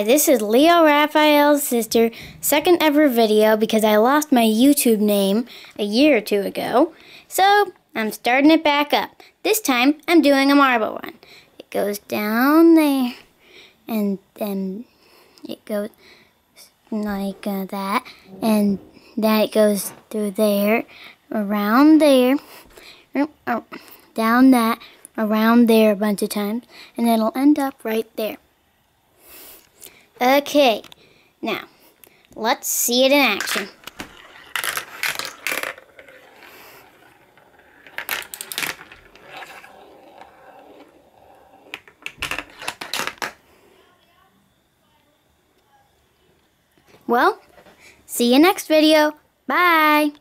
Hi, this is Leo Raphael's sister, second ever video because I lost my YouTube name a year or two ago. So, I'm starting it back up. This time, I'm doing a marble one. It goes down there, and then it goes like that, and then it goes through there, around there, down that, around there a bunch of times, and it'll end up right there. Okay, now, let's see it in action. Well, see you next video. Bye!